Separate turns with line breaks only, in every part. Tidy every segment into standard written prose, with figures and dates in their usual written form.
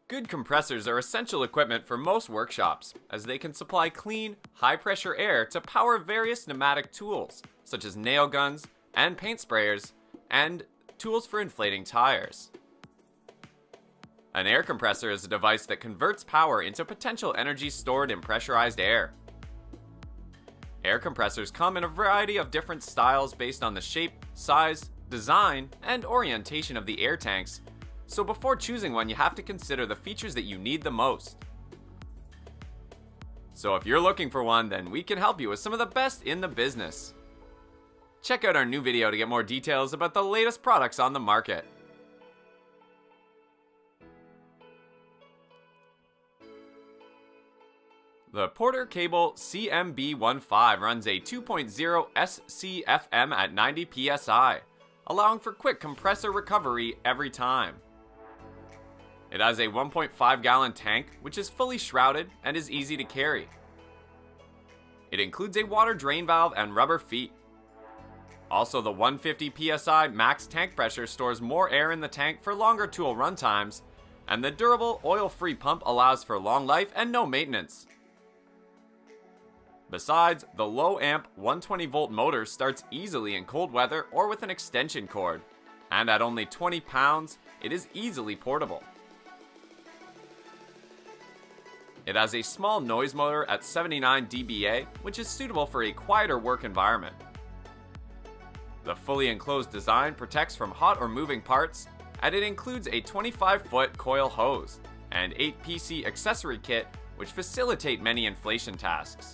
Good compressors are essential equipment for most workshops, as they can supply clean, high-pressure air to power various pneumatic tools, such as nail guns and paint sprayers, and tools for inflating tires. An air compressor is a device that converts power into potential energy stored in pressurized air. Air compressors come in a variety of different styles based on the shape, size, design, and orientation of the air tanks, so before choosing one, you have to consider the features that you need the most. So if you're looking for one, then we can help you with some of the best in the business. Check out our new video to get more details about the latest products on the market. The PORTERCABLE CMB15 runs a 2.0 SCFM at 90 psi, allowing for quick compressor recovery every time. It has a 1.5 gallon tank, which is fully shrouded and is easy to carry. It includes a water drain valve and rubber feet. Also, the 150 psi max tank pressure stores more air in the tank for longer tool run times, and the durable oil-free pump allows for long life and no maintenance. Besides, the low amp 120 volt motor starts easily in cold weather or with an extension cord, and at only 20 pounds, it is easily portable. It has a small noise motor at 79 dBA, which is suitable for a quieter work environment. The fully enclosed design protects from hot or moving parts, and it includes a 25-foot coil hose and 8 PC accessory kit, which facilitate many inflation tasks.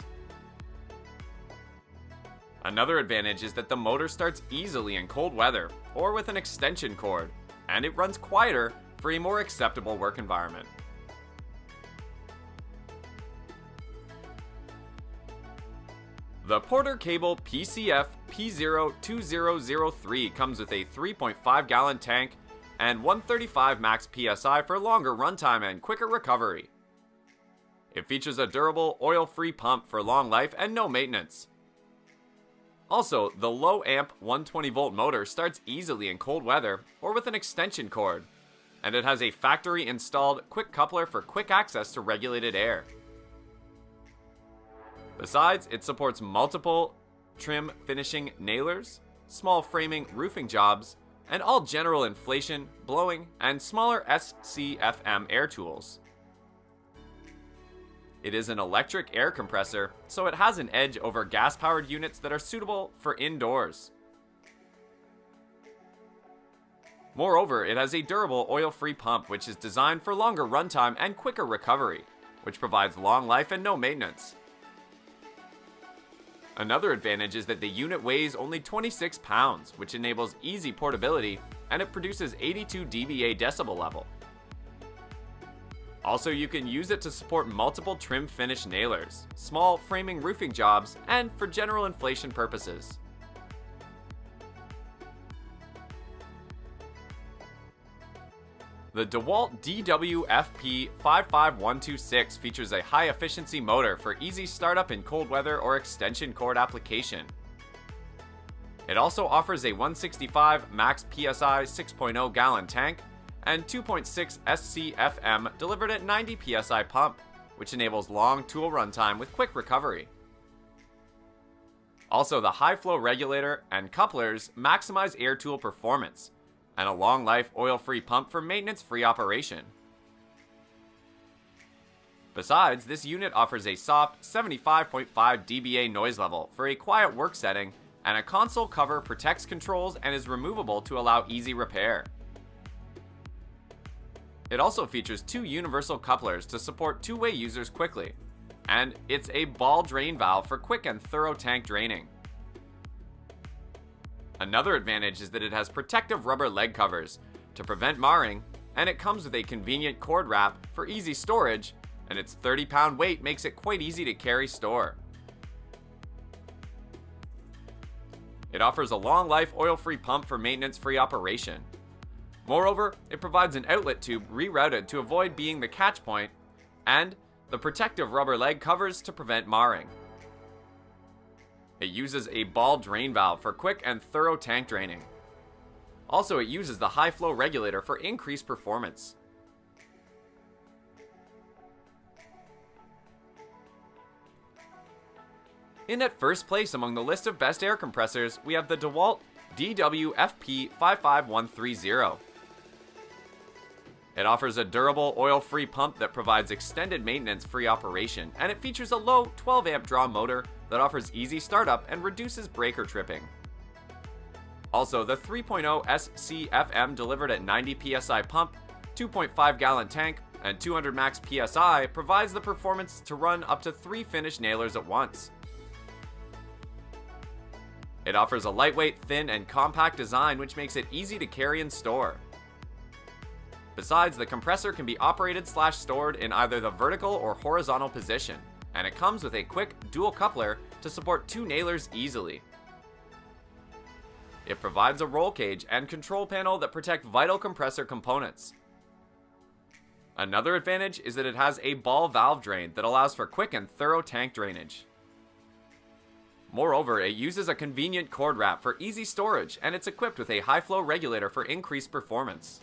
Another advantage is that the motor starts easily in cold weather or with an extension cord, and it runs quieter for a more acceptable work environment. The PORTERCABLE PCF P02003 comes with a 3.5 gallon tank and 135 max PSI for longer runtime and quicker recovery. It features a durable, oil-free pump for long life and no maintenance. Also, the low amp 120 volt motor starts easily in cold weather or with an extension cord, and it has a factory installed quick coupler for quick access to regulated air. Besides, it supports multiple trim finishing nailers, small framing roofing jobs, and all general inflation, blowing, and smaller SCFM air tools. It is an electric air compressor, so it has an edge over gas-powered units that are suitable for indoors. Moreover, it has a durable oil-free pump which is designed for longer runtime and quicker recovery, which provides long life and no maintenance. Another advantage is that the unit weighs only 26 pounds, which enables easy portability, and it produces 82 dBA decibel level. Also, you can use it to support multiple trim finish nailers, small framing roofing jobs, and for general inflation purposes. The DeWalt DWFP55126 features a high-efficiency motor for easy startup in cold weather or extension cord application. It also offers a 165 max PSI 6.0 gallon tank and 2.6 SCFM delivered at 90 psi pump, which enables long tool runtime with quick recovery. Also, the high flow regulator and couplers maximize air tool performance, and a long life oil-free pump for maintenance-free operation. Besides, this unit offers a soft 75.5 dBA noise level for a quiet work setting, and a console cover protects controls and is removable to allow easy repair. It also features 2 universal couplers to support two-way users quickly, and it's a ball drain valve for quick and thorough tank draining. Another advantage is that it has protective rubber leg covers to prevent marring, and it comes with a convenient cord wrap for easy storage, and its 30-pound weight makes it quite easy to carry store. It offers a long-life oil-free pump for maintenance-free operation. Moreover, it provides an outlet tube rerouted to avoid being the catch point, and the protective rubber leg covers to prevent marring. It uses a ball drain valve for quick and thorough tank draining. Also, it uses the high flow regulator for increased performance. In at first place among the list of best air compressors, we have the DeWalt DWFP55130. It offers a durable, oil-free pump that provides extended maintenance-free operation, and it features a low 12-amp draw motor that offers easy startup and reduces breaker tripping. Also, the 3.0 SCFM delivered at 90 psi pump, 2.5 gallon tank, and 200 max psi provides the performance to run up to 3 finished nailers at once. It offers a lightweight, thin, and compact design which makes it easy to carry and store. Besides, the compressor can be operated/stored in either the vertical or horizontal position, and it comes with a quick dual coupler to support 2 nailers easily. It provides a roll cage and control panel that protect vital compressor components. Another advantage is that it has a ball valve drain that allows for quick and thorough tank drainage. Moreover, it uses a convenient cord wrap for easy storage, and it's equipped with a high flow regulator for increased performance.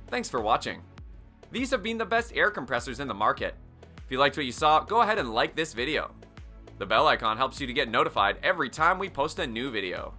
Thanks for watching. These have been the best air compressors in the market. If you liked what you saw, go ahead and like this video. The bell icon helps you to get notified every time we post a new video.